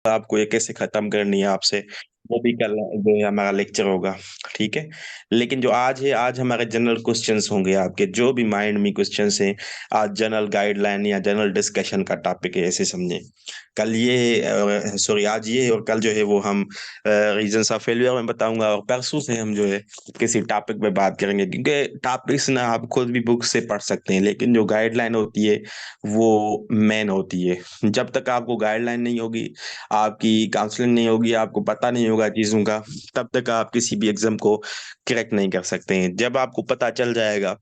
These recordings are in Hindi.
आपको ये कैसे खत्म करनी है आपसे, वो भी कल जो है हमारा लेक्चर होगा, ठीक है? लेकिन जो आज है, आज हमारे जनरल क्वेश्चंस होंगे आपके, जो भी माइंड में क्वेश्चंस हैं, आज जनरल गाइडलाइन या जनरल डिस्कशन का टॉपिक है, ऐसे समझें। कल ये सॉरी आज ये और कल जो है वो हम रीजंस ऑफ फेलियर में बताऊंगा, और परसों से हम जो है किसी टॉपिक पे बात करेंगे, क्योंकि टॉपिक्स ना आप खुद भी बुक से पढ़ सकते हैं, लेकिन जो गाइडलाइन होती है वो मेन होती है। जब तक आपको गाइडलाइन नहीं होगी, आपकी काउंसलिंग नहीं होगी, आपको पता नहीं होगा चीज़ों का, तब तक आप किसी भी एग्जाम को क्रैक नहीं कर सकते हैं। जब आपको पता चल जाएगा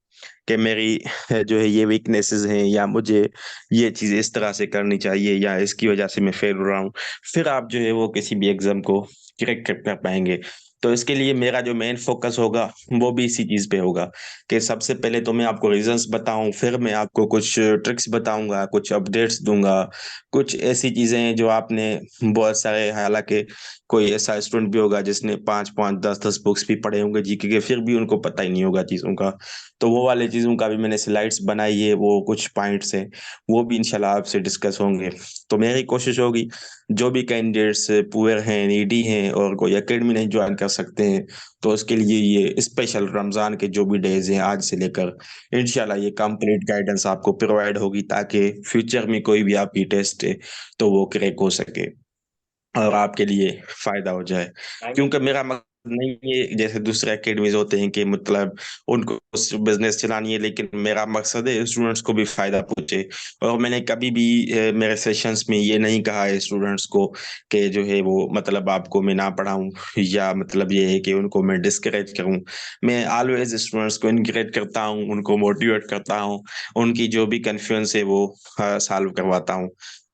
कि मेरी जो है ये वीकनेसेस हैं, या मुझे ये चीज़ इस तरह से करनी चाहिए, या इसकी वजह से मैं फेल हो रहा हूँ, फिर आप जो है वो किसी भी एग्जाम को क्रैक कर पाएंगे। तो इसके लिए मेरा जो मेन फोकस होगा वो भी इसी चीज़ पे होगा, कि सबसे पहले तो मैं आपको रीजंस बताऊं, फिर मैं आपको कुछ ट्रिक्स बताऊंगा, कुछ अपडेट्स दूंगा, कुछ ऐसी चीजें हैं जो आपने बहुत सारे, हालांकि कोई ऐसा स्टूडेंट भी होगा जिसने 5-5 10-10 बुक्स भी पढ़े होंगे जीके के, फिर भी उनको पता ही नहीं होगा चीज़ों का। तो वो वाले चीज़ों का भी मैंने स्लाइड्स बनाई है, वो कुछ पॉइंट्स हैं, वो भी इंशाल्लाह आपसे डिस्कस होंगे। तो मेरी कोशिश होगी, जो भी कैंडिडेट्स पुअर हैं, नीडी हैं, और कोई एकेडमी नहीं ज्वाइन कर सकते हैं, तो उसके लिए ये स्पेशल रमज़ान के जो भी डेज हैं आज से लेकर, इंशाल्लाह ये कंप्लीट गाइडेंस आपको प्रोवाइड होगी, ताकि फ्यूचर में कोई भी आपकी टेस्ट है तो वो क्रैक हो सके और आपके लिए फायदा हो जाए। क्योंकि मेरा मकसद नहीं है जैसे दूसरे एकेडमीज होते हैं कि मतलब उनको बिजनेस चलानी है, लेकिन मेरा मकसद है स्टूडेंट्स को भी फायदा पहुंचे। और मैंने कभी भी मेरे सेशंस में ये नहीं कहा है स्टूडेंट्स को कि जो है वो मतलब आपको मैं ना पढ़ाऊं, या मतलब ये है कि उनको मैं डिस्करेज करूं। मैं ऑलवेज स्टूडेंट्स को इनकरेज करता हूं, उनको मोटिवेट करता हूं, उनकी जो भी कन्फ्यूजन है वो सॉल्व करवाता हूं।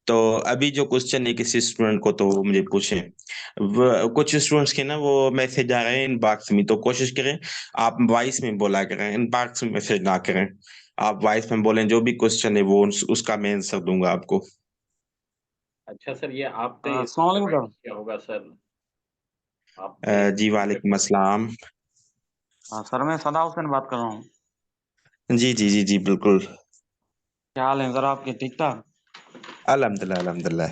तो अभी जो क्वेश्चन है किसी स्टूडेंट को, तो वो मुझे पूछें। कुछ स्टूडेंट्स के ना वो मैसेज आ रहे हैं इनबॉक्स में, तो कोशिश करें आप वॉइस में बोला करें, इनबॉक्स में मैसेज ना करें। आप वॉइस में बोलें, जो भी क्वेश्चन है वो उसका मैं आंसर दूंगा आपको। अच्छा सर, ये आपने अस्सलाम वालेकुम प्रोवाइड सर। किया होगा सर, आपने जी यहाँ पे वालेकुम अस्सलाम। हाँ सर, मैं सदा हुसैन बात कर रहा हूँ। जी जी जी जी बिल्कुल। क्या हाल है सर आपके, ठीक ठाक? अल्हम्दुलिल्लाह अल्हम्दुलिल्लाह।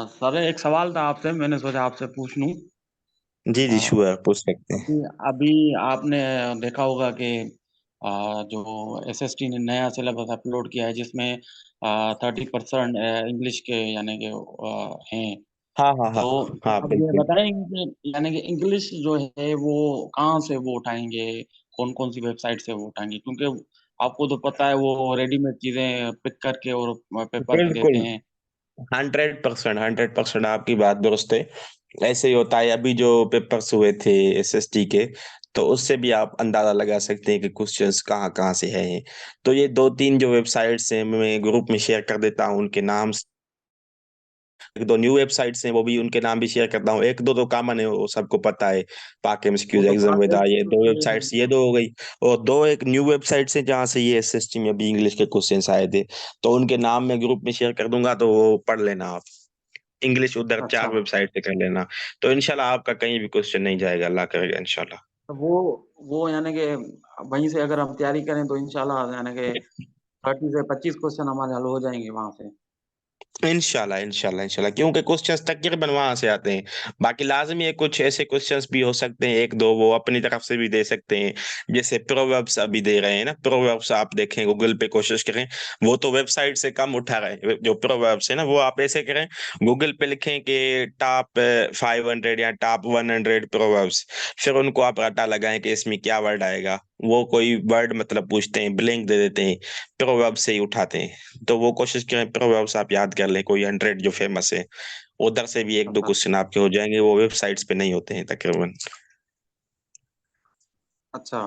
सर एक सवाल था आपसे, मैंने सोचा आपसे पूछ लूँ। जी जी आ, शुक्र, पूछ सकते हैं। अभी अभी आपने देखा होगा कि जो एसएसटी ने नया सिलेबस अपलोड किया है, जिसमें 30% इंग्लिश के यानी कि हैं। हाँ हाँ हाँ। तो हाँ अब ये बिल्कुल। बताएंगे कि यानी कि इंग्लिश जो है वो कहाँ से वो उठाएंगे, कौन कौन सी वेबसाइट से वो उठाएंगे? क्योंकि आपको तो पता है वो रेडीमेड चीजें पिक करके और पेपर पे देते बिल्कुल हैं। 100% आपकी बात दुरुस्त है। ऐसे ही होता है, अभी जो पेपर्स हुए थे एसएसटी के, तो उससे भी आप अंदाजा लगा सकते हैं कि क्वेश्चंस कहाँ कहाँ से हैं। तो ये 2-3 जो वेबसाइट्स हैं मैं ग्रुप में शेयर कर देता हूँ, उनके नाम। एक दो न्यू वेबसाइट्स हैं, वो भी उनके नाम भी शेयर करता हूँ। एक दो तो कॉमन है, वो सबको पता है, पाक वो एमसीक्यूज तो एग्जाम पाक विदा, ये दो एमसीक्यू वेबसाइट्स, ये दो हो गई। और दो एक न्यू वेबसाइट्स हैं जहाँ से ये एसएसटी में भी इंग्लिश के क्वेश्चंस आए थे, तो उनके नाम मैं ग्रुप में शेयर कर दूंगा, तो वो पढ़ लेना आप। इंग्लिश उधर अच्छा। 4 वेबसाइट से कर लेना, तो इंशाल्लाह आपका कहीं भी क्वेश्चन नहीं जाएगा, अल्लाह करेगा इंशाल्लाह। तो वो यानी कि वहीं से अगर हम तैयारी करें तो इंशाल्लाह यानी कि 30 से 25 क्वेश्चन हमारे हल हो जाएंगे वहां से। इंशाल्लाह इंशाल्लाह इंशाल्लाह, क्योंकि क्वेश्चंस तकरीबन वहां से आते हैं। बाकी लाजमी है कुछ ऐसे क्वेश्चंस भी हो सकते हैं, एक दो वो अपनी तरफ से भी दे सकते हैं। जैसे प्रोवर्ब्स अभी दे रहे हैं ना, प्रोवर्ब्स आप देखें गूगल पे, कोशिश करें, वो तो वेबसाइट से कम उठा रहे हैं जो प्रोवर्ब्स है ना, वो आप ऐसे करें, गूगल पे लिखें कि टॉप 500 या टॉप 100 प्रोवर्ब्स, फिर उनको आप रटा लगाएं कि इसमें क्या वर्ड आएगा। वो कोई वर्ड मतलब पूछते हैं, ब्लैंक दे देते हैं, प्रोवर्ब से ही उठाते हैं। तो वो कोशिश करें प्रोवेर्ब्स आप याद कर लें, कोई 100 जो फेमस है, उधर से भी एक दो अच्छा। क्वेश्चन आपके हो जाएंगे, वो वेबसाइट्स पे नहीं होते हैं तकरीबन। अच्छा।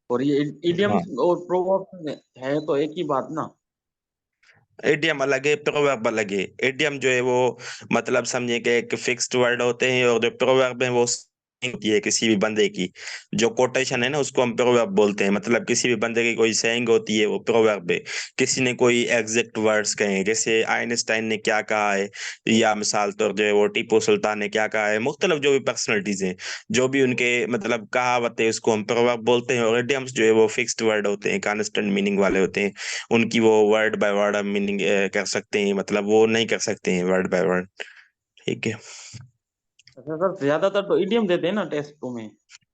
और ये हाँ, इडियम्स और प्रोवर्ब्स है तो एक ही बात ना? एडीएम अलग है, प्रोवर्ब अलग है। एडीएम जो है वो मतलब समझे कि एक फिक्स्ड वर्ड होते हैं, और जो प्रोवर्ब है वो saying होती है किसी भी बंदे की। जो कोटेशन है ना उसको हम प्रोवर्ब बोलते हैं, मतलब किसी भी बंदे की कोई सेइंग होती है वो प्रोवर्ब है। किसी ने कोई एग्जैक्ट वर्ड्स कहे हैं, जैसे आइंस्टाइन ने क्या कहा है, या मिसाल तौर जो है वो टीपू सुल्तान ने क्या कहा है, मुख्तलिफ जो भी पर्सनैलिटीज हैं, जो भी उनके मतलब कहावत है, उसको हम प्रोवर्ब बोलते हैं। और इडियम्स जो है वो फिक्स्ड वर्ड होते हैं, कॉन्स्टेंट मीनिंग वाले होते हैं। उनकी वो वर्ड बाय वर्ड मीनिंग कर सकते हैं, मतलब वो नहीं कर सकते हैं वर्ड बाय वर्ड। ठीक है। अच्छा सर, ज्यादातर तो ईडीएम देते हैं ना टेस्ट 2 में।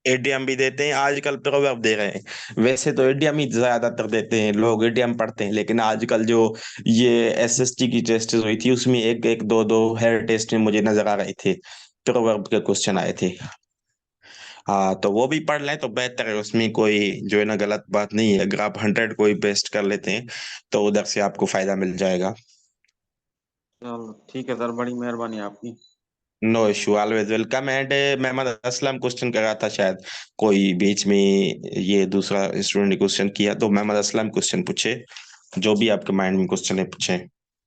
एडीएम भी देते हैं, आजकल प्रोवर्ब दे रहे हैं। वैसे तो एडीएम ही ज्यादातर देते हैं, लोग एडीएम पढ़ते हैं, लेकिन आजकल जो ये एसएसटी की टेस्ट हुई थी उसमें एक एक दो दो हेयर टेस्ट में मुझे नजर आ रहे थे, प्रोवर्ब के क्वेश्चन आए थे। हाँ, तो वो भी पढ़ लें तो बेहतर है, उसमें कोई जो है ना गलत बात नहीं है। अगर आप 100 कोई बेस्ट कर लेते हैं तो उधर से आपको फायदा मिल जाएगा। चलो ठीक है सर, बड़ी मेहरबानी आपकी। No issue, always welcome. And Mohammad Aslam question कर रहा था शायद, कोई बीच में ये दूसरा स्टूडेंट ने क्वेश्चन किया, तो मोहम्मद असलम क्वेश्चन पूछे, जो भी आपके माइंड में क्वेश्चन है पूछे।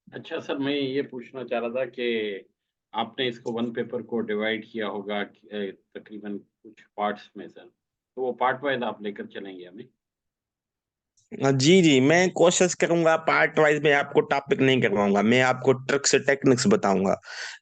अच्छा सर, मैं ये पूछना चाह रहा था कि आपने इसको वन पेपर को डिवाइड किया होगा तकरीबन कुछ पार्ट्स में सर, तो वो पार्ट वाइज आप लेकर चलेंगे हमें। जी जी, मैं कोशिश करूंगा पार्ट वाइज में आपको टॉपिक नहीं करवाऊंगा, मैं आपको ट्रिक्स टेक्निक्स बताऊंगा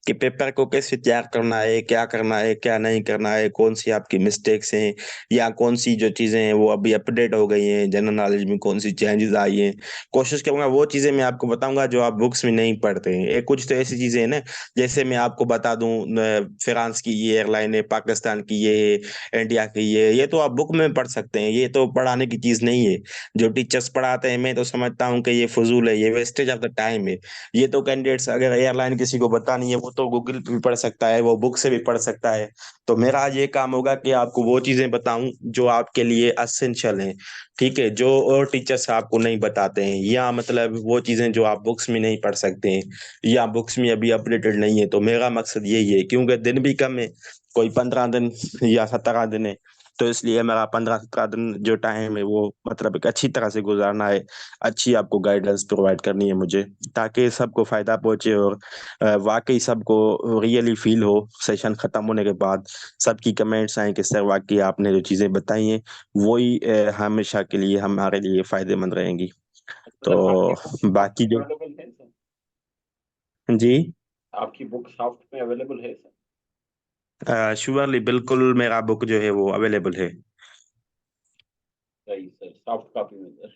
कि पेपर को कैसे तैयार करना है, क्या करना है, क्या नहीं करना है, कौन सी आपकी मिस्टेक्स हैं, या कौन सी जो चीजें हैं वो अभी अपडेट हो गई हैं, जनरल नॉलेज में कौन सी चेंजेस आई हैं। कोशिश करूंगा वो चीजें मैं आपको बताऊंगा जो आप बुक्स में नहीं पढ़ते हैं। एक कुछ तो ऐसी चीजें हैं ना, जैसे मैं आपको बता दूं फ्रांस की ये एयरलाइन है, पाकिस्तान की ये है, इंडिया की ये तो आप बुक में पढ़ सकते हैं, ये तो पढ़ाने की चीज नहीं है। जो टीचर्स पढ़ाते हैं मैं तो समझता हूँ कि ये फजूल है, ये वेस्टेज ऑफ द टाइम है। ये तो कैंडिडेट्स अगर एयरलाइन किसी को बतानी है वो तो गूगल पे भी पढ़ सकता है, वो बुक से भी पढ़ सकता है। तो मेरा आज ये काम होगा कि आपको वो चीजें बताऊं जो आपके लिए असेंशियल हैं, ठीक है, जो और टीचर्स आपको नहीं बताते हैं, या मतलब वो चीजें जो आप बुक्स में नहीं पढ़ सकते हैं, या बुक्स में अभी अपडेटेड नहीं है। तो मेरा मकसद यही है, क्योंकि दिन भी कम है, कोई 15 दिन या 17 दिन है, तो इसलिए मेरा 15-17 दिन जो टाइम है वो मतलब एक अच्छी तरह से गुजारना है, अच्छी आपको गाइडेंस प्रोवाइड करनी है मुझे, ताकि सबको फायदा पहुंचे, और वाकई सबको रियली फील हो सेशन खत्म होने के बाद, सबकी कमेंट्स आए कि सर वाकई आपने जो चीजें बताई हैं वही हमेशा के लिए हमारे लिए फायदेमंद रहेंगी। अच्छा तो सर, आपकी बुक सॉफ्ट बाकी में जो अवेलेबल है सर? जी, आपकी बुक सॉफ्ट में अवेलेबल है सर? श्योरली बिल्कुल मेरा बुक जो है वो अवेलेबल है। सही सर, सॉफ्ट कॉपी में सर।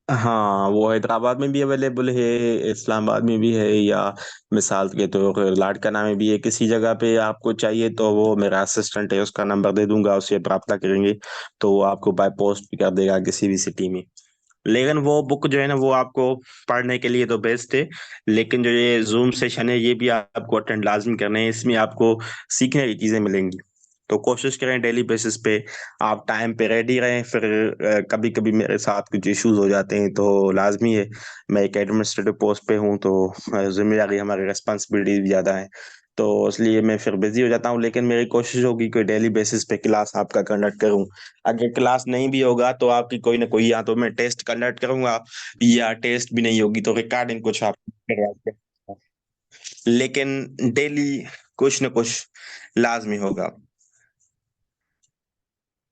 हाँ, वो हैदराबाद में भी अवेलेबल है, इस्लामाबाद में भी है, या मिसाल के तौर पर लाड़काना में भी है। किसी जगह पे आपको चाहिए तो वो मेरा असिस्टेंट है, उसका नंबर दे दूंगा, उससे रब्ता करेंगे तो वो आपको बाय पोस्ट भी कर देगा किसी भी सिटी में। लेकिन वो बुक जो है ना वो आपको पढ़ने के लिए तो बेस्ट है, लेकिन जो ये जूम सेशन है ये भी आपको अटेंड लाजमी करने हैं, इसमें आपको सीखने की चीजें मिलेंगी। तो कोशिश करें डेली बेसिस पे आप टाइम पे रेडी रहें। फिर कभी कभी मेरे साथ कुछ इश्यूज हो जाते हैं तो लाजमी है, मैं एक एडमिनिस्ट्रेटिव पोस्ट पे हूँ, तो जिम्मेदारी हमारी रेस्पॉन्सिबिलिटी भी ज़्यादा है, तो इसलिए मैं फिर बिजी हो जाता हूँ। लेकिन मेरी कोशिश होगी कि डेली बेसिस पे क्लास आपका कंडक्ट करूँ। अगर क्लास नहीं भी होगा तो आपकी कोई ना कोई, या तो मैं टेस्ट कंडक्ट करूंगा, या टेस्ट भी नहीं होगी तो रिकॉर्डिंग कुछ आप करवा के, लेकिन डेली कुछ न कुछ लाजमी होगा।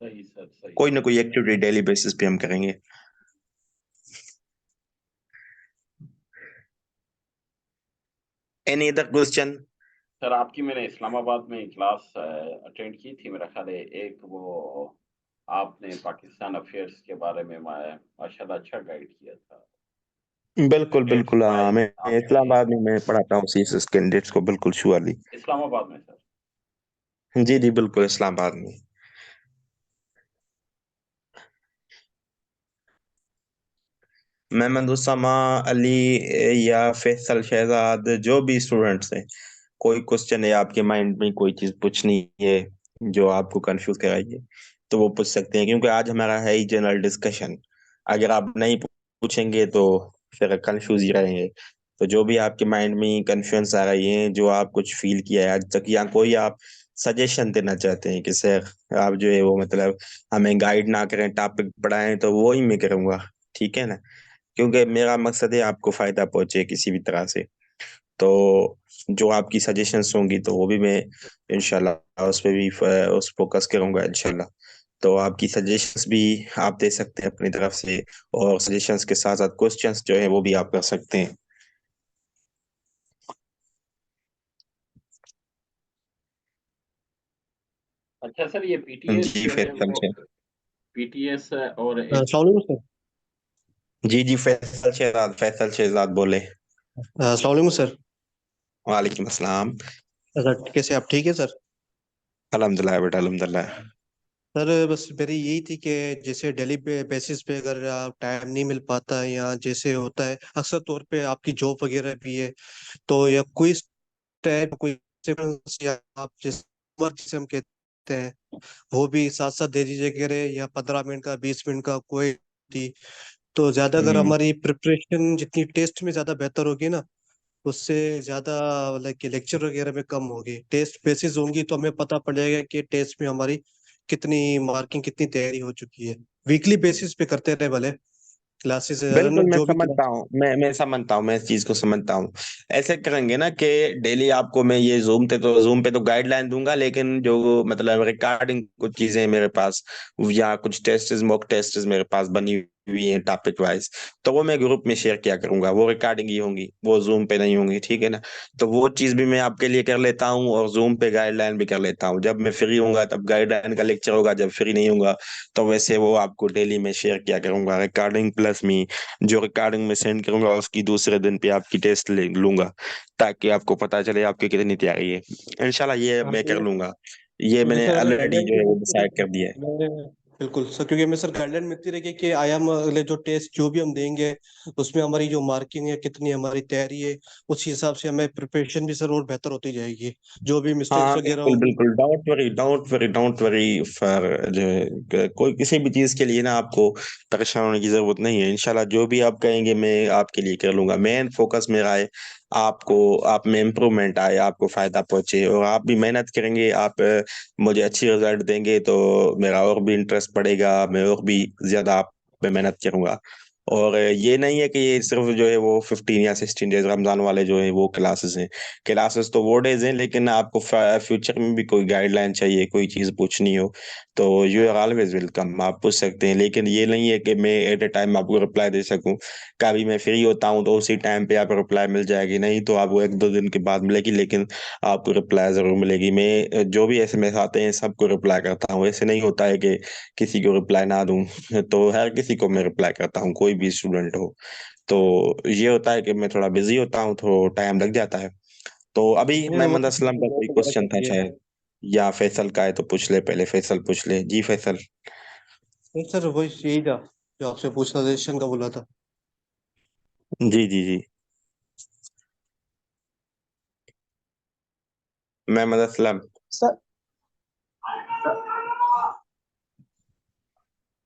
सही सर, सही कोई ना सर। कोई एक्टिविटी डेली बेसिस पे हम करेंगे। Any other question? सर, आपकी मैंने इस्लामाबाद में क्लास अटेंड की थी, मेरा ख्याल है एक वो आपने पाकिस्तान अफेयर्स के बारे में माशाल्लाह अच्छा गाइड किया था। बिल्कुल दैट्स बिल्कुल, हाँ, वाई मैं आपकी। इस्लामाबाद में मैं पढ़ाता हूँ सीएसएस कैंडिडेट्स को, बिल्कुल श्योरली। इस्लामाबाद में सर? जी जी बिल्कुल, इस्लामाबाद में। मोहम्मद उसामा, अली, या फैसल शहजाद, जो भी स्टूडेंट्स हैं, कोई क्वेश्चन है आपके माइंड में, कोई चीज पूछनी है जो आपको कंफ्यूज कराइए, तो वो पूछ सकते हैं, क्योंकि आज हमारा है ही जनरल डिस्कशन। अगर आप नहीं पूछेंगे तो फिर कंफ्यूज ही रहेंगे। तो जो भी आपके माइंड में कंफ्यूजन आ रही है, जो आप कुछ फील किया है आज तक, या कोई आप सजेशन देना चाहते हैं कि सर आप जो है वो मतलब हमें गाइड ना करें, टॉपिक पढ़ाएं, तो वो ही मैं करूंगा, ठीक है ना, क्योंकि मेरा मकसद है आपको फायदा पहुंचे किसी भी तरह से। तो जो आपकी सजेशंस होंगी तो वो भी मैं इंशाल्लाह उस पे भी उस फोकस करूंगा इंशाल्लाह। तो आपकी सजेशंस भी आप दे सकते हैं अपनी तरफ से, और सजेशंस के साथ साथ क्वेश्चंस जो है वो भी आप कर सकते हैं। अच्छा सर, ये पीटीएस जी जो है फैसल वो से। पीटीएस और अस्सलाम वालेकुम सर। जी जी, फैसल शहजाद बोले। अस्सलाम वालेकुम सर। वालेकुम अस्सलाम। सर कैसे आप ठीक है सर? अल्हम्दुलिल्लाह बेटा, अल्हम्दुलिल्लाह। सर बस मेरी यही थी कि जैसे डेली बेसिस पे अगर आप टाइम नहीं मिल पाता है या जैसे होता है अक्सर तौर पे आपकी जॉब वगैरह भी है, तो या क्विज टाइप कोई sequence या आप जिस work जिसे हम कहते हैं वो भी साथ साथ दे दीजिए करे, या 15 मिनट का 20 मिनट का कोई भी। तो ज्यादा अगर हम्म। हमारी प्रिपरेशन जितनी टेस्ट में ज्यादा बेहतर होगी ना, उससे ज्यादा लाइक लेक्चर वगैरह में कम होगी, टेस्ट बेसिस होंगी तो हमें पता पड़ जाएगा कि टेस्ट में हमारी कितनी मार्किंग कितनी तैयारी हो चुकी है। वीकली बेसिस पे करते रहे भले, क्लासेस से ज्यादा ना, बिल्कुल, मैं जो भी समझता क्लास। हूँ, मैं समझता हूँ, मैं इस चीज को समझता हूँ। ऐसे करेंगे ना कि डेली आपको मैं ये जूम पे तो गाइडलाइन दूंगा, लेकिन जो मतलब रिकॉर्डिंग कुछ चीजें मेरे पास, या कुछ टेस्ट मॉक टेस्ट मेरे पास बनी हुई हैं टॉपिक वाइज, तो वो मैं ग्रुप में शेयर किया करूंगा। वो रिकॉर्डिंग ही होंगी, वो जूम पे नहीं होंगी, ठीक है ना। तो वो चीज भी मैं आपके लिए कर लेता हूँ, और जूम पे गाइडलाइन भी कर लेता हूँ। जब मैं फ्री होऊंगा तब गाइडलाइन का लेक्चर होगा, जब फ्री नहीं होगा तो वैसे वो आपको डेली में शेयर किया करूंगा, रिकॉर्डिंग प्लस मी जो रिकॉर्डिंग में सेंड करूंगा उसकी दूसरे दिन पे आपकी टेस्ट ले लूंगा, ताकि आपको पता चले आपकी कितनी तैयारी है। इंशाल्लाह ये हाँ मैं तो कर लूंगा। ये क्योंकि मैंने सर हमें ऑलरेडी गाइडलाइन जो तो है वो मिलती डिसाइड कर दिया है। रहेगी बिल्कुल सर, क्योंकि हमें सर गाइडलाइन मिलती रहेगी कि आया हम अगले जो टेस्ट जो भी हम देंगे उसमें हमारी जो मार्किंग है, कितनी हमारी तैयारी है, उस हिसाब से हमें प्रिपरेशन भी सर और बेहतर होती जाएगी। जो भी मिस्टेक्स हाँ वगैरह बिल्कुल होंगी। बिल्कुल, don't worry don't worry don't worry for जो है कोई किसी भी चीज के लिए ना आपको परेशान होने की जरूरत नहीं है। इंशाल्लाह जो भी आप कहेंगे मैं आपके लिए कर लूंगा। मेन फोकस मेरा है आपको, आप में इम्प्रूवमेंट आए, आपको फायदा पहुंचे, और आप भी मेहनत करेंगे, आप मुझे अच्छी रिजल्ट देंगे तो मेरा और भी इंटरेस्ट बढ़ेगा, मैं और भी ज्यादा आप पे मेहनत करूंगा। और ये नहीं है कि ये सिर्फ जो है वो 15 या 16 डेज रमजान वाले जो है वो क्लासेस हैं। क्लासेस तो वो डेज हैं, लेकिन आपको फ्यूचर में भी कोई गाइडलाइन चाहिए, कोई चीज़ पूछनी हो, तो यू आर ऑलवेज वेलकम, आप पूछ सकते हैं। लेकिन ये नहीं है कि मैं एट ए टाइम आपको रिप्लाई दे सकूं। कभी मैं फ्री होता हूं तो उसी टाइम पे आपको रिप्लाई मिल जाएगी, नहीं तो आपको 1-2 दिन के बाद मिलेगी, लेकिन आपको रिप्लाई जरूर मिलेगी। मैं जो भी एसएमएस आते हैं सबको रिप्लाई करता हूँ। ऐसे नहीं होता है कि किसी को रिप्लाई ना दूं। तो हर किसी को मैं रिप्लाई करता हूँ, कोई भी स्टूडेंट हो। तो ये होता है कि मैं थोड़ा बिजी होता हूँ तो टाइम लग जाता है। तो अभी नहीं वो मोहम्मद तो असलम का वो कोई तो बड़ा क्वेश्चन था शुक्रिया। शायद, या फैसल का है तो पूछ ले, पहले फैसल पूछ ले। जी फैसल। नहीं सर वही यही था जो आपसे पूछना था, सजेशन का बोला था। जी जी जी। मोहम्मद असलम। सर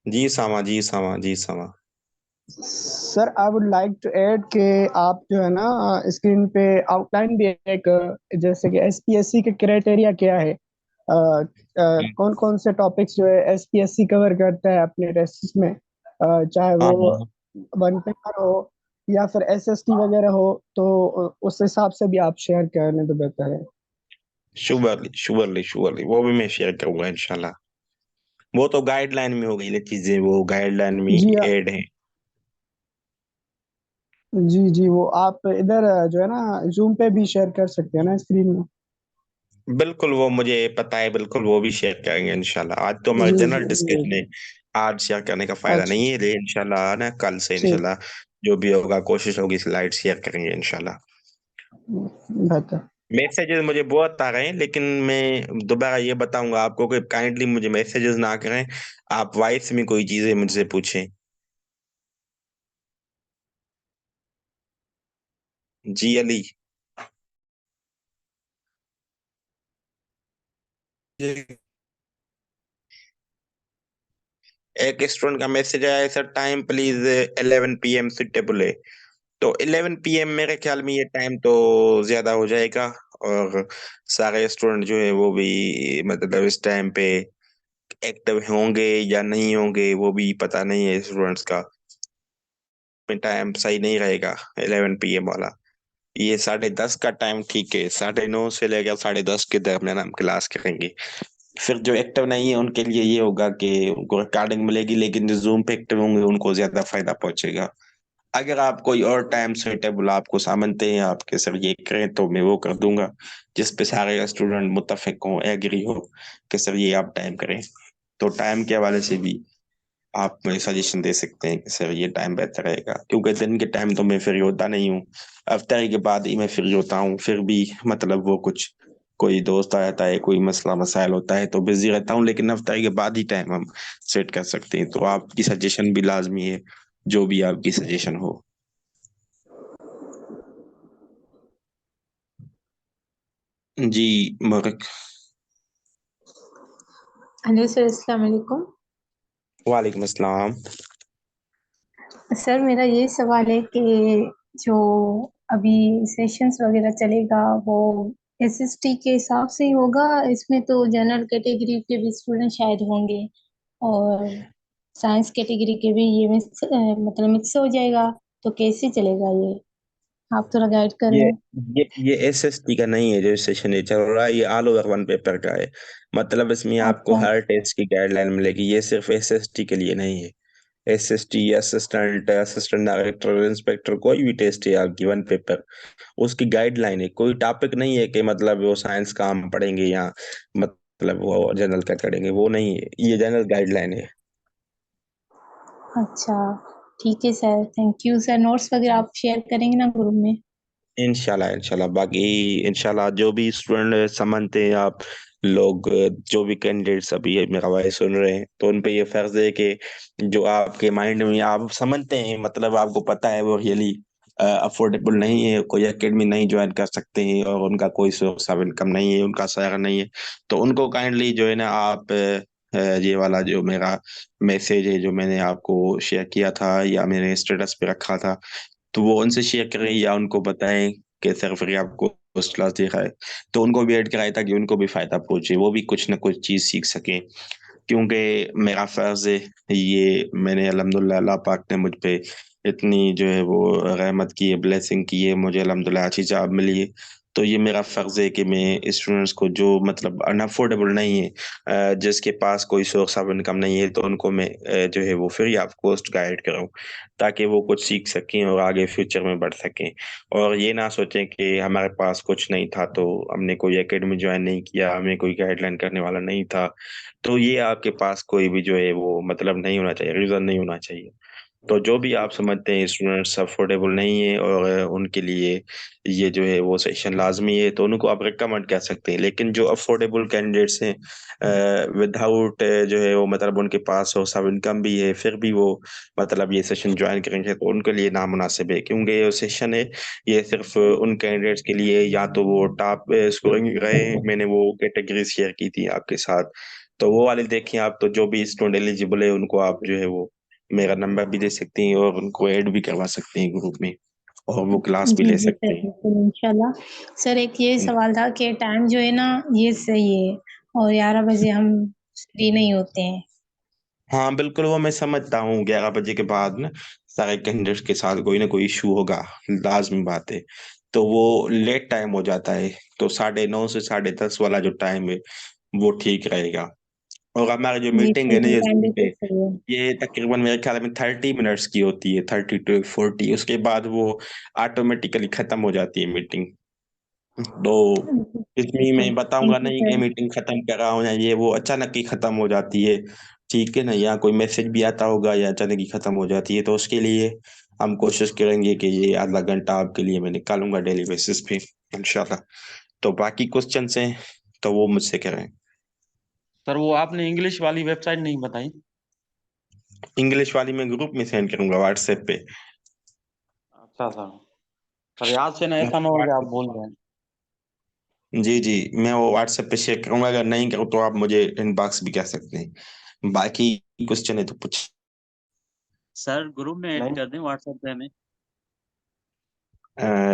जी सामा, जी सामा, जी सामा। Sir I would like to add कि आप जो है ना स्क्रीन पे आउटलाइन भी एक जैसे कि एसपीएससी के क्राइटेरिया क्या है, कौन कौन से टॉपिक्स जो है एसपीएससी कवर करता है अपने टेस्ट में, चाहे हाँ वो हाँ। वन पेपर हो या फिर एसएसटी वगैरह हो, तो उस हिसाब से भी आप शेयर करें तो बेहतर है। शुगरली शुगरली शुगरली, वो भी मैं शेयर करूंगा इंशाल्लाह। वो तो गाइडलाइन में हो गई ना चीजें, वो गाइडलाइन में जी ऐड है। जी जी, वो आप इधर जो है ना जूम पे भी शेयर कर सकते हैं ना स्क्रीन में। बिल्कुल, वो मुझे पता है, बिल्कुल वो भी शेयर करेंगे इंशाल्लाह। आज तो हमारे जी जी जनरल जी। डिस्कशन है, आज शेयर करने का फायदा अच्छा नहीं है, लेकिन इंशाल्लाह ना कल से ठीक, इंशाल्लाह जो भी होगा कोशिश होगी स्लाइड शेयर करेंगे इंशाल्लाह। बेहतर। मैसेजेस मुझे बहुत आ रहे हैं, लेकिन मैं दोबारा ये बताऊंगा आपको कि काइंडली मुझे मैसेजेस ना करें, आप वॉइस में कोई चीजें मुझसे पूछें। जी अली। ये एक स्टूडेंट का मैसेज आया है, sir time please 11 PM suitable है। तो 11 PM मेरे ख्याल में ये टाइम तो ज्यादा हो जाएगा, और सारे स्टूडेंट जो है वो भी मतलब इस टाइम पे एक्टिव होंगे या नहीं होंगे वो भी पता नहीं है स्टूडेंट्स का। टाइम सही नहीं रहेगा 11 PM वाला। ये 10:30 का टाइम ठीक है, 9:30 से लेकर 10:30 के दरमियान हम क्लास करेंगे। फिर जो एक्टिव नहीं है उनके लिए ये होगा कि उनको रिकॉर्डिंग मिलेगी, लेकिन जो जूम पे एक्टिव होंगे उनको ज्यादा फायदा पहुंचेगा। अगर आप कोई और टाइम सुइटेबल आपको सामनते हैं आपके सर ये करें तो मैं वो कर दूंगा, जिस पे सारे स्टूडेंट मुत्तफिक हों, एग्री हो कि सर ये आप टाइम करें। तो टाइम के हवाले से भी आप मुझे सजेशन दे सकते हैं कि सर ये टाइम बेहतर रहेगा, क्योंकि दिन के टाइम तो मैं फ्री होता नहीं हूँ, अफ्तारी के बाद ही मैं फ्री होता हूँ। फिर भी मतलब वो कुछ कोई दोस्त आ जाता है, कोई मसला मसाइल होता है तो बिजी रहता हूँ, लेकिन अफ्तारी के बाद ही टाइम हम सेट कर सकते हैं। तो आपकी सजेशन भी लाजमी है, जो भी आपकी सजेशन हो। जी मुबारक। हेलो सर, अस्सलाम वालेकुम। वालेकुम अस्सलाम। सर मेरा ये सवाल है कि जो अभी सेशंस वगैरह चलेगा वो एसएसटी के हिसाब से ही होगा? इसमें तो जनरल कैटेगरी के भी स्टूडेंट शायद होंगे और साइंस कैटेगरी के भी, ये मतलब मिक्स हो जाएगा, तो कैसे चलेगा ये? आप थोड़ा गाइड ये करें। ये एसएसटी का नहीं है जो सेशन ये चल रहा है, ये ऑल ओवर वन पेपर का है। मतलब इसमें आपको अच्छा हर टेस्ट की गाइडलाइन मिलेगी, ये सिर्फ एसएसटी के लिए नहीं है। SST, assistant assistant director, inspector, कोई भी टेस्ट है आपकी वन पेपर, उसकी गाइडलाइन है। कोई टॉपिक नहीं है कि मतलब वो साइंस का हम पढ़ेंगे या मतलब वो जनरल का करेंगे, वो नहीं है, ये जनरल गाइडलाइन है। अच्छा, ठीक है sir, thank you sir. Notes वगैरह आप शेयर करेंगे ना ग्रुप में? इंशाल्लाह इंशाल्लाह। बाकी इंशाल्लाह जो भी स्टूडेंट समझते हैं आप लोग, जो भी कैंडिडेट्स अभी ये मेरा वॉइस सुन रहे हैं, तो उन पे ये फर्ज है कि जो आपके माइंड में आप समझते हैं, मतलब आपको पता है वो रियली अफोर्डेबल नहीं है, कोई एकेडमी नहीं ज्वाइन कर सकते हैं और उनका कोई सोर्स ऑफ इनकम नहीं है, उनका सहारा नहीं है, तो उनको काइंडली जो है ना आप ये वाला जो मेरा मैसेज है जो मैंने आपको शेयर किया था या मैंने स्टेटस पे रखा था, तो वो उनसे शेयर करें या उनको बताएं कि सर फ्री आपको फर्स्ट क्लास देखा है, तो उनको भी ऐड कराए ताकि उनको भी फायदा पहुंचे, वो भी कुछ ना कुछ चीज सीख सकें। क्योंकि मेरा फर्ज है ये, मैंने अल्हम्दुलिल्लाह अल्लाह पाक ने मुझ पे इतनी जो है वो रहमत की है, ब्लेसिंग की है, मुझे अल्हम्दुलिल्लाह अच्छी जॉब मिली है। तो ये मेरा फर्ज है कि मैं स्टूडेंट्स को जो मतलब अनअफोर्डेबल नहीं है, जिसके पास कोई सोर्स ऑफ इनकम नहीं है, तो उनको मैं जो है वो फ्री ऑफ कॉस्ट गाइड कराऊं, ताकि वो कुछ सीख सकें और आगे फ्यूचर में बढ़ सकें। और ये ना सोचें कि हमारे पास कुछ नहीं था तो हमने कोई एकेडमी ज्वाइन नहीं किया, हमें कोई गाइडलाइन करने वाला नहीं था, तो ये आपके पास कोई भी जो है वो मतलब नहीं होना चाहिए, रीजन नहीं होना चाहिए। तो जो भी आप समझते हैं स्टूडेंट्स अफोर्डेबल नहीं है और उनके लिए ये जो है वो सेशन लाजमी है, तो उनको आप रिकमेंड कर सकते हैं। लेकिन जो अफोर्डेबल कैंडिडेट्स हैं, विदाउट जो है वो मतलब उनके पास सोर्स ऑफ इनकम भी है, फिर भी वो मतलब ये सेशन ज्वाइन करेंगे, तो उनके लिए नामुनासिब है। क्योंकि ये सेशन है ये सिर्फ उन कैंडिडेट्स के लिए, या तो वो टॉप स्कोरिंग रहे, मैंने वो कैटेगरी शेयर की थी आपके साथ, तो वो वाले देखें आप, तो जो भी स्टूडेंट एलिजिबल है उनको आप जो है वो मेरा नंबर भी दे सकती हैं और उनको ऐड भी करवा सकते हैं ग्रुप में, और वो क्लास भी जी ले जी सकते सर, हैं। बिल्कुल इंशाल्लाह। सर एक ये सवाल था कि टाइम जो है ना ये सही है और 11 बजे हम फ्री नहीं होते हैं। हाँ बिल्कुल, वो मैं समझता हूँ, 11 बजे के बाद ना सारे कैंडिडेट्स के साथ कोई ना कोई इशू होगा, लाजमी बात है, तो वो लेट टाइम हो जाता है। तो 9:30 से 10:30 वाला जो टाइम है वो ठीक रहेगा। और हमारी जो जी मीटिंग सर, है ना ये ये टाइम जूम पे, बिल्कुल सही है। ये तकरीबन मेरे ख्याल में 30 मिनट्स की होती है, 30 to 40, उसके बाद वो ऑटोमेटिकली खत्म हो जाती है मीटिंग। तो इसमें बिल्कुल, मैं बताऊंगा थैंक यू नहीं कि सर। मीटिंग खत्म कर रहा हूँ या ये वो, अचानक ही खत्म हो जाती है, ठीक है ना, या कोई मैसेज भी आता होगा या अचानक ही खत्म हो जाती है, तो उसके लिए हम कोशिश करेंगे कि ये आधा घंटा आपके लिए मैं निकालूंगा डेली बेसिस पे इंशाल्लाह। तो बाकी क्वेश्चन हैं तो वो मुझसे करें। सर वो आपने इंग्लिश वाली वेबसाइट नहीं बताई। इंग्लिश वाली मैं ग्रुप में सेंड करूंगा व्हाट्सएप पे। अच्छा सर, सर याद से ना ऐसा ना हो कि आप बोल रहे हैं। जी जी, मैं वो व्हाट्सएप पे शेयर करूंगा, अगर नहीं करूँ तो आप मुझे इनबॉक्स भी कह सकते हैं। बाकी क्वेश्चन है तो पूछ। सर ग्रुप में ऐड कर दें व्हाट्सएप पे हमें।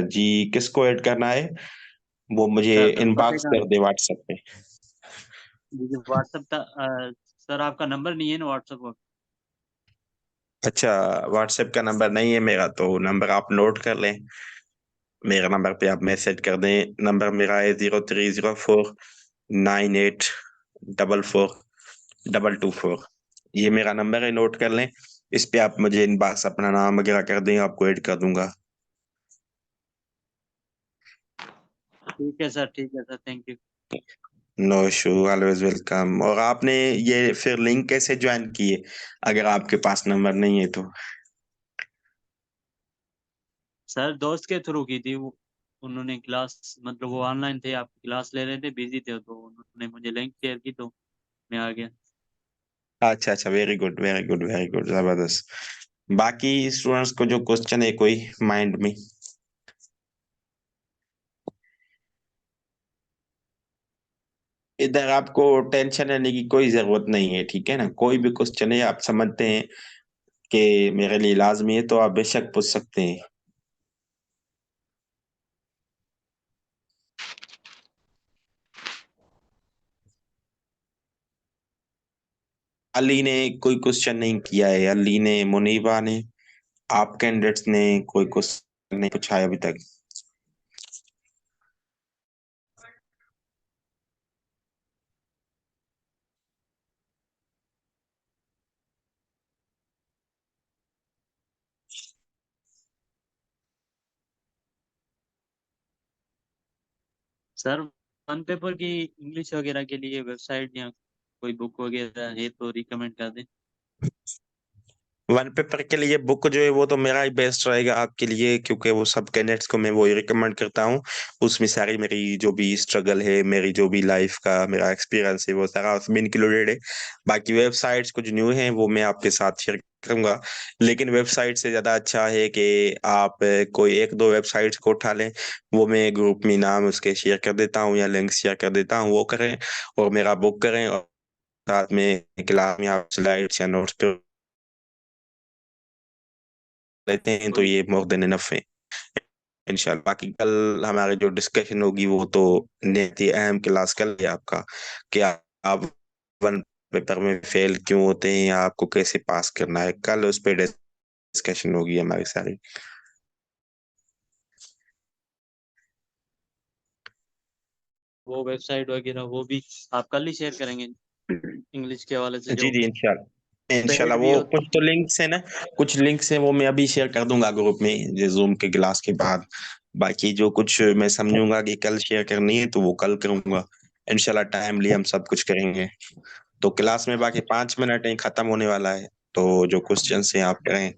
जी, किसको ऐड करना है वो मुझे सर इनबॉक्स बताएगा। कर दे व्हाट्सएप पे। मुझे व्हाट्सएप था सर आपका नंबर नहीं है ना व्हाट्सएप पर। अच्छा, व्हाट्सएप का नंबर नहीं है मेरा, तो नंबर आप नोट कर लें, मेरा नंबर पे आप मैसेज कर दें। नंबर मेरा है 0304984424। ये मेरा नंबर है, नोट कर लें। इस पे आप मुझे इनबॉक्स अपना नाम वगैरह कर दें, आपको ऐड कर दूंगा। ठीक है सर, ठीक है sir, thank you. No issue, always welcome. और आपने ये फिर लिंक कैसे ज्वाइन किए, अगर आपके पास नंबर नहीं है तो? सर दोस्त के थ्रू की थी वो, उन्होंने क्लास मतलब वो ऑनलाइन थे, आप क्लास ले रहे थे, बिजी थे, तो उन्होंने मुझे लिंक शेयर की तो मैं आ गया। अच्छा अच्छा, very good very good very good, जबरदस्त। बाकी स्टूडेंट्स को जो क्वेश्चन है कोई माइंड में? इधर आपको टेंशन लेने की कोई जरूरत नहीं है, ठीक है ना? कोई भी क्वेश्चन है आप समझते हैं कि मेरे लिए लाजमी है तो आप बेशक पूछ सकते हैं। अली ने कोई क्वेश्चन नहीं किया है, अली ने, मुनीबा ने, आप कैंडिडेट्स ने कोई क्वेश्चन नहीं पूछा है अभी तक। सर वन पेपर की इंग्लिश वगैरह के लिए वेबसाइट या कोई बुक वगैरह है तो रिकमेंड कर दें। वन पेपर के लिए बुक जो है वो तो मेरा ही बेस्ट रहेगा आपके लिए, क्योंकि वो सब कैंडिडेट्स को मैं वो ही रिकमेंड करता हूँ। उसमें सारी मेरी जो भी स्ट्रगल है, मेरी जो भी लाइफ का मेरा एक्सपीरियंस है, वो सारा उसमें इंक्लूडेड है। बाकी वेबसाइट्स कुछ न्यू हैं वो मैं आपके साथ शेयर करूंगा, लेकिन वेबसाइट से ज़्यादा अच्छा है कि आप कोई एक दो वेबसाइट्स को उठा लें। वो मैं ग्रुप में नाम उसके शेयर कर देता हूँ या लिंक शेयर कर देता हूँ, वो करें और मेरा बुक करें, और साथ में क्लास में आप स्लाइड्स या नोट्स लेते हैं तो कोई ये मोर देन इनफ है इंशाल्लाह। बाकी कल हमारी जो डिस्कशन होगी वो तो निहायती अहम क्लास कल है आपका, कि आप वन पेपर में फेल क्यों होते हैं या आपको कैसे पास करना है, कल उस पर डिस्कशन होगी हमारी सारी। वो वेबसाइट वगैरह वो भी आप कल ही शेयर करेंगे इंग्लिश के हवाले से जी जो जी, इंशाल्लाह इंशाल्लाह। पेड वो भी हो तो। कुछ तो लिंक्स है ना, कुछ लिंक्स हैं वो मैं अभी शेयर कर दूंगा ग्रुप में जूम के क्लास के बाद। बाकी जो कुछ मैं समझूंगा कि कल शेयर करनी है तो वो कल करूंगा इंशाल्लाह। टाइमली हम सब कुछ करेंगे। तो क्लास में बाकी 5 मिनट ही खत्म होने वाला है, तो जो क्वेश्चन हैं आप करें।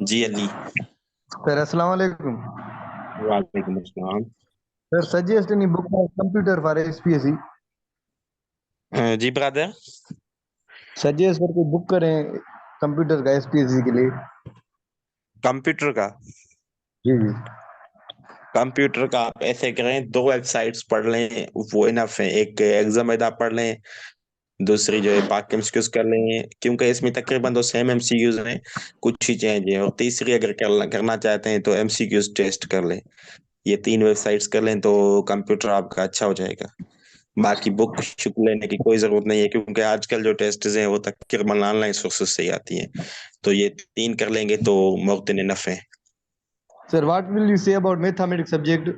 जी अली। सर अस्सलाम वालेकुम। वालेकुम अस्सलाम। Sir suggest any book for computer for SPSC. जी ब्रदर। सजेस्ट करके बुक करें कंप्यूटर का एसपीएससी के लिए। कंप्यूटर का? जी जी। कंप्यूटर का आप ऐसे करें, दो वेबसाइट्स पढ़ लें वो इनफ है। एक एग्जाम एदा पढ़ लें, दूसरी जो है पाक एमसीक्यूज कर लें, क्योंकि इसमें तकरीबन तो सेम एमसीक्यूज हैं, कुछ ही चेंज है। और तीसरी अगर करना चाहते हैं तो एमसीक्यूज टेस्ट कर लें। ये तीन वेबसाइट्स कर लें तो कंप्यूटर आपका अच्छा हो जाएगा। बाकी बुक शुक लेने की कोई जरूरत नहीं है, क्योंकि आजकल जो टेस्ट हैं वो तकरीबन ऑनलाइन सोर्सेज से ही आती हैं। तो ये तीन कर लेंगे तो मुफ्त नफ है। Sir what will you say about mathematics subject?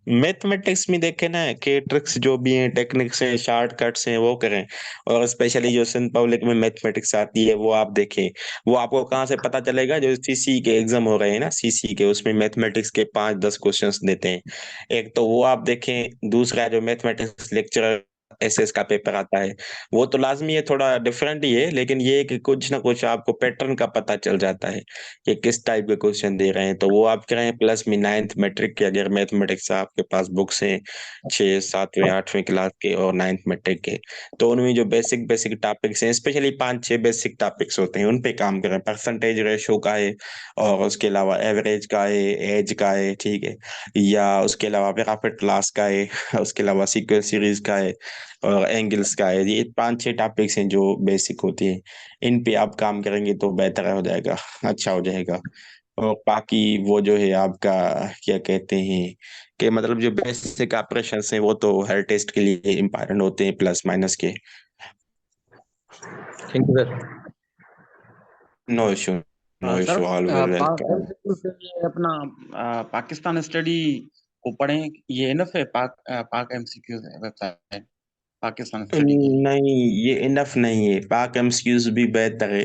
Mathematics में देखें ना कि ट्रिक्स जो भी हैं, टेक्निक्स हैं, शॉर्टकट्स हैं, वो करें। और स्पेशली जो सिंध पब्लिक में मैथमेटिक्स आती है वो आप देखें। वो आपको कहाँ से पता चलेगा? जो सीसी के एग्जाम हो रहे हैं ना, सीसी के, उसमें मैथमेटिक्स के 5-10 क्वेश्चंस देते हैं। एक तो वो आप देखें, दूसरा जो मैथमेटिक्स लेक्चरर एसएस का पेपर आता है, वो तो लाजमी है, थोड़ा डिफरेंट ही है, लेकिन ये है कि कुछ ना कुछ आपको पैटर्न का पता चल जाता है कि किस टाइप के क्वेश्चन दे रहे हैं। तो वो आप करें। प्लस में 9th मैट्रिक के अगर मैथमेटिक्स आपके पास बुक्स हैं, 6, 7, 8वीं क्लास के और 9th मैट्रिक के, तो उनमें जो बेसिक बेसिक टॉपिक्स हैं, स्पेशली 5-6 बेसिक टॉपिक्स होते हैं, उन पे काम करें। परसेंटेज रेशो का है, और उसके अलावा एवरेज का है, एज का है, ठीक है, या उसके अलावा प्रॉफिट लॉस का है, उसके अलावा सीक्वेंस सीरीज का है, और एंगल्स का है। ये 5-6 टॉपिक्स हैं जो बेसिक होती है। इन पे आप काम करेंगे तो बेहतर हो जाएगा, अच्छा हो जाएगा। और बाकी वो जो है आपका, क्या कहते हैं, कि मतलब जो बेसिक ऑपरेशन हैं वो तो हर टेस्ट के लिए इम्पोर्टेंट होते हैं, प्लस माइनस के। Thank you sir. No issue, no sir issue, always welcome. MCQ के लिए अपना पाकिस्तान स्टडी को पढ़ें, ये इनफ है? पाक MCQ वेबसाइट पाकिस्तान स्टडी के लिए? नहीं, ये इनफ नहीं है। पाक एमसीक्यूज भी बेहतर है,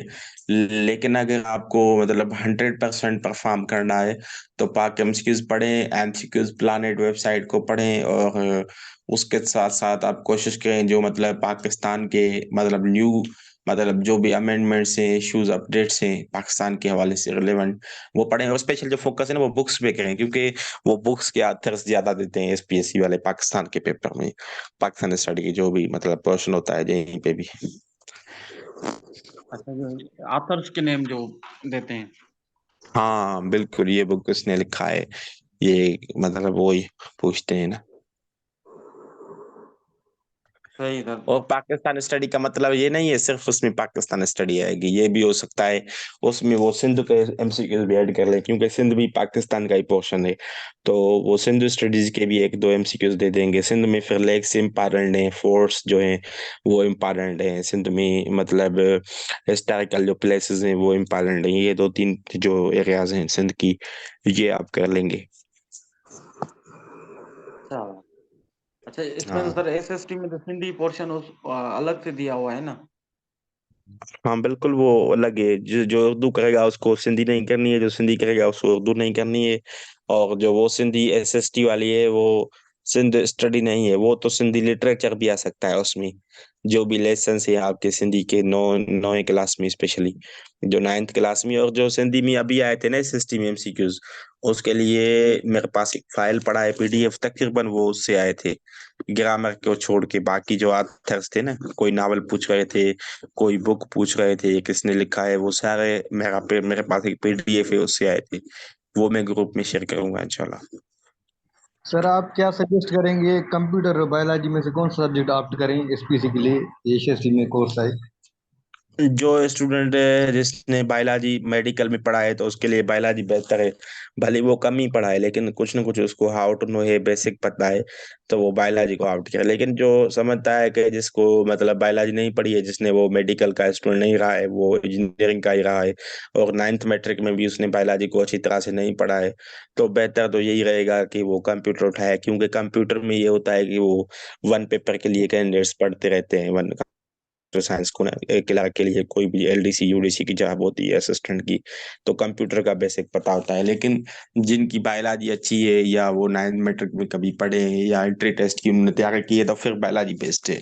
लेकिन अगर आपको मतलब 100% परफॉर्म करना है तो पाक एमसीक्यूज पढ़ें, एमसीक्यूज प्लानेट वेबसाइट को पढ़ें, और उसके साथ साथ आप कोशिश करें जो मतलब पाकिस्तान के मतलब न्यू मतलब जो भी अमेंडमेंट्स हैं, इश्यूज, अपडेट्स हैं पाकिस्तान के हवाले से रिलेवेंट, वो पढ़ें। और स्पेशल जो फोकस है ना वो बुक्स पे करें, क्योंकि वो बुक्स के आथर्स ज्यादा देते हैं एसपीएससी वाले पाकिस्तान के पेपर में। पाकिस्तान स्टडी की जो भी मतलब पोर्शन होता है यहीं पे भी। अच्छा, जो ऑथर्स के नेम जो देते हैं। हाँ बिल्कुल, ये बुक किसने लिखा है, ये मतलब वो ही पूछते हैं ना। सही सर। और पाकिस्तान स्टडी का मतलब ये नहीं है सिर्फ उसमें पाकिस्तान स्टडी आएगी, ये भी हो सकता है उसमें वो सिंध के एमसीक्यूज भी ऐड कर ले, क्योंकि सिंध भी पाकिस्तान का ही पोर्शन है। तो वो सिंध स्टडीज के भी एक दो एमसीक्यूज दे देंगे। सिंध में फिर लेक्स इम्पॉर्टेंट है, फोर्ट्स जो है वो इम्पॉर्टेंट है सिंध में, मतलब हिस्टोरिकल जो प्लेसेस हैं वो इम्पॉर्टेंट है। ये दो तीन जो एरियाज हैं सिंध की, ये आप कर लेंगे। अच्छा अच्छा, इसमें तो हाँ सर एसएसटी में तो सिंधी पोर्शन उस अलग से दिया हुआ है ना? हाँ बिल्कुल, वो अलग है। जो जो उर्दू करेगा उसको सिंधी नहीं करनी है, जो सिंधी करेगा उसको उर्दू नहीं करनी है। और जो वो सिंधी एसएसटी वाली है वो सिंध स्टडी नहीं है, वो तो सिंधी लिटरेचर भी आ सकता है उसमें। जो भी लेसन है आपके सिंधी के 9वीं क्लास में स्पेशली, जो 9th क्लास में, और जो सिंधी में अभी आए थे ना एसएसटी में एमसीक्यूज, उसके लिए मेरे पास एक फाइल पड़ा है पीडीएफ, तकरीबन वो उससे आए थे। ग्रामर को छोड़ के बाकी जो आथर्स थे ना, कोई नावल पूछ रहे थे, कोई बुक पूछ रहे थे किसने लिखा है, वो सारे मेरे पास एक पीडीएफ है उससे आए थे। वो मैं ग्रुप में शेयर करूंगा इंशाल्लाह। सर आप क्या सजेस्ट करेंगे, कंप्यूटर और बायोलॉजी में से कौन सा सब्जेक्ट ऑप्ट करें एसपीसी के लिए, एसएससी में कोर्स है? जो स्टूडेंट है जिसने बायोलॉजी मेडिकल में पढ़ा है तो उसके लिए बायोलॉजी बेहतर है। भले वो कम ही पढ़ा है लेकिन कुछ ना कुछ उसको हाउ टू नो है, बेसिक पता है, तो वो बायोलॉजी को आउट करे। लेकिन जो समझता है कि जिसको मतलब बायोलॉजी नहीं पढ़ी है, जिसने वो मेडिकल का स्टूडेंट नहीं रहा है, वो इंजीनियरिंग का ही रहा है, और 9th मैट्रिक में भी उसने बायोलॉजी को अच्छी तरह से नहीं पढ़ा है, तो बेहतर तो यही रहेगा कि वो कंप्यूटर उठाए। क्योंकि कंप्यूटर में ये होता है कि वो वन पेपर के लिए कैंडिडेट्स पढ़ते रहते हैं। वन तो साइंस को ना क्लर्क के लिए कोई भी एलडीसी यूडीसी की जॉब होती है असिस्टेंट की, तो कंप्यूटर का बेसिक पता होता है। लेकिन जिनकी बायोलॉजी अच्छी है, या वो 9th मैट्रिक में कभी पढ़े हैं, या एंट्री टेस्ट की उन्होंने तैयारी की है, तो फिर बायोलॉजी बेस्ट है।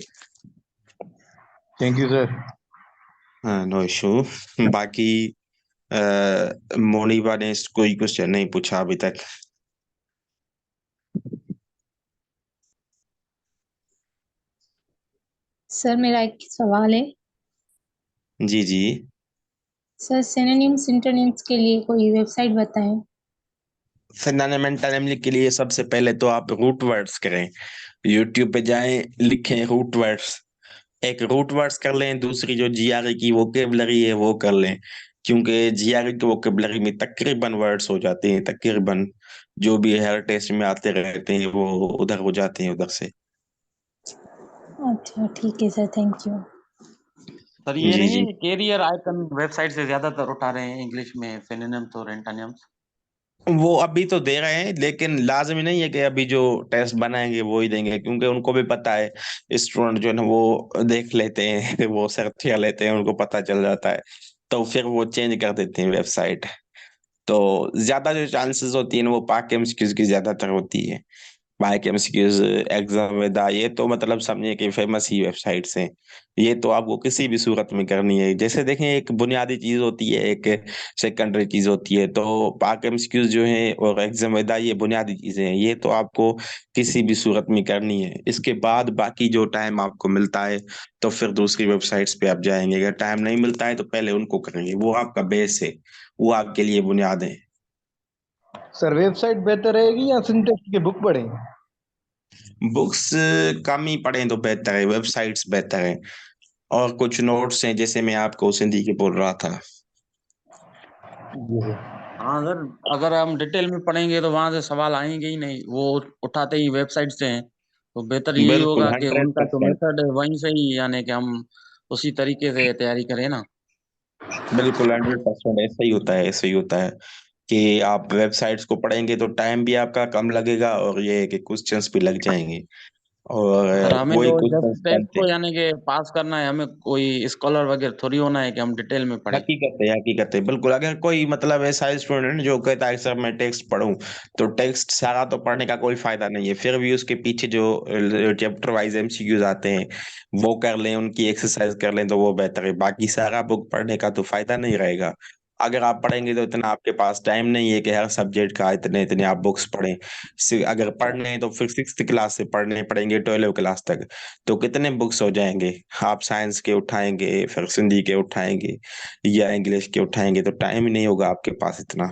Thank you sir. हाँ, नो इशू। बाकी मोनिबा ने कोई क्वेश्चन नहीं पूछा अभी तक। सर मेरा एक सवाल है। जी जी। सर सिनोनिम्स सिंटोनिम्स के लिए कोई वेबसाइट बताएं। सिनोनिम के लिए सबसे पहले तो आप रूट वर्ड्स करें, यूट्यूब पे जाएं, लिखें रूट वर्ड्स, एक रूट वर्ड्स कर लें। दूसरी जो जीआरई की वोकेबलरी है वो कर लें, क्योंकि जीआरई की वोकेबलरी में तकरीबन वर्ड्स हो जाते हैं, तकरीबन जो भी हर टेस्ट में आते रहते हैं वो उधर हो जाते हैं उधर से। अच्छा ठीक है सर, थैंक यू। सर ये जी नहीं जी। है कैरियर आइकन वेबसाइट से ज्यादातर उठा रहे हैं इंग्लिश में सिनोनिम्स और एंटोनिम्स? वो अभी तो दे रहे हैं, लेकिन लाजमी नहीं है कि अभी जो टेस्ट बनाएंगे वो ही देंगे, क्योंकि उनको भी पता है स्टूडेंट जो है ना वो देख लेते हैं वो सर्च कर लेते हैं, उनको पता चल जाता है, तो फिर वो चेंज कर देते हैं वेबसाइट। तो ज्यादा जो चांसेस होती है ना वो पाक एमसीक्यूज की ज्यादातर होती है। माइक एमसीक्यूज, एग्जाम वेदा, ये तो मतलब समझिए कि फेमस ही वेबसाइट्स हैं। ये तो आपको किसी भी सूरत में करनी है। जैसे देखें, एक बुनियादी चीज होती है, एक सेकेंडरी चीज होती है, तो पाक एमसीक्यूज जो है और एग्जाम वेदा ये बुनियादी चीजें हैं, ये तो आपको किसी भी सूरत में करनी है। इसके बाद बाकी जो टाइम आपको मिलता है तो फिर दूसरी वेबसाइट्स पे आप जाएंगे, अगर टाइम नहीं मिलता है तो पहले उनको करेंगे, वो आपका बेस है, वो आपके लिए बुनियाद है। सर वेबसाइट बेहतर रहेगी या सिंटेक्स की बुक पढ़ें? बुक्स कम ही पढ़ें तो बेहतर है, वेबसाइट्स बेहतर है। और कुछ नोट्स हैं जैसे मैं आपको सिंधी के बोल रहा था। जी सर। हाँ सर, अगर हम डिटेल में पढ़ेंगे तो वहां से सवाल आएंगे ही नहीं, वो उठाते ही वेबसाइट से हैं। तो बेहतर यही बिल्कुल होगा कि हंड्रेड उनका जो परसेंट मेथड है वहीं से ही, यानी कि हम उसी तरीके से तैयारी करें ना। बिल्कुल 100% ऐसा ही होता है, ऐसा ही होता है कि आप वेबसाइट्स को पढ़ेंगे तो टाइम भी आपका कम लगेगा, और ये है कि क्वेश्चंस भी लग जाएंगे। सर और हमें वही तो जस्ट क्वेश्चंस टेस्ट बनते को हैं। यानी कि पास करना है, हमें कोई स्कॉलर वगैरह थोड़ी होना है कि हम डिटेल में पढ़ें। हकीकत है बिल्कुल। अगर कोई मतलब ऐसा स्टूडेंट जो कहता है सर मैं टेक्स्ट पढूं, तो टेक्स्ट सारा तो पढ़ने का कोई फायदा नहीं है, फिर भी उसके पीछे जो चैप्टर वाइज एमसीक्यूज आते हैं वो कर लें, उनकी एक्सरसाइज कर लें तो वो बेहतर है। बाकी सारा बुक पढ़ने का तो फायदा नहीं रहेगा। अगर आप पढ़ेंगे तो इतना आपके पास टाइम नहीं है कि हर सब्जेक्ट का इतने इतने आप बुक्स पढ़ें। अगर पढ़ने हैं तो फिर 6th क्लास से पढ़ने पड़ेंगे 12th क्लास तक, तो कितने बुक्स हो जाएंगे। आप साइंस के उठाएंगे, फिर हिंदी के उठाएंगे या इंग्लिश के उठाएंगे, तो टाइम ही नहीं होगा आपके पास इतना।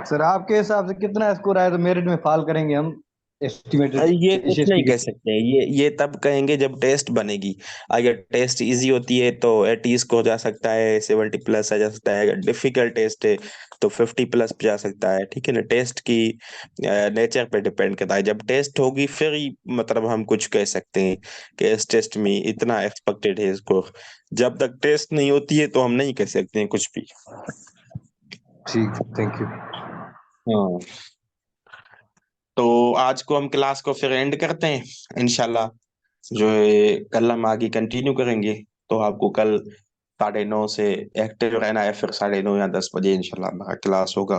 सर आपके हिसाब से कितना स्कोर आए तो मेरिट में फाल करेंगे हम एस्टिमेटेड ये कुछ नहीं एसएसटी के? कह सकते, ये तब कहेंगे जब टेस्ट बनेगी। अगर टेस्ट इजी होती है तो 80 को जा सकता है, 70+ आ जा सकता है। अगर डिफिकल्ट टेस्ट है तो 50+ पे जा सकता है। ठीक है ना, टेस्ट की नेचर पे डिपेंड करता है। जब टेस्ट होगी फिर ही मतलब हम कुछ कह सकते हैं कि इस टेस्ट में इतना एक्सपेक्टेड है इसको। जब तक टेस्ट नहीं होती है तो हम नहीं कह सकते हैं कुछ भी। ठीक, थैंक यू। हाँ, तो आज को हम क्लास को फिर एंड करते हैं इंशाल्लाह। जो है कल हम आगे कंटिन्यू करेंगे। तो आपको कल 9:30 से एक्टिव रहना है, फिर 9:30 या 10 बजे इंशाल्लाह हमारा क्लास होगा।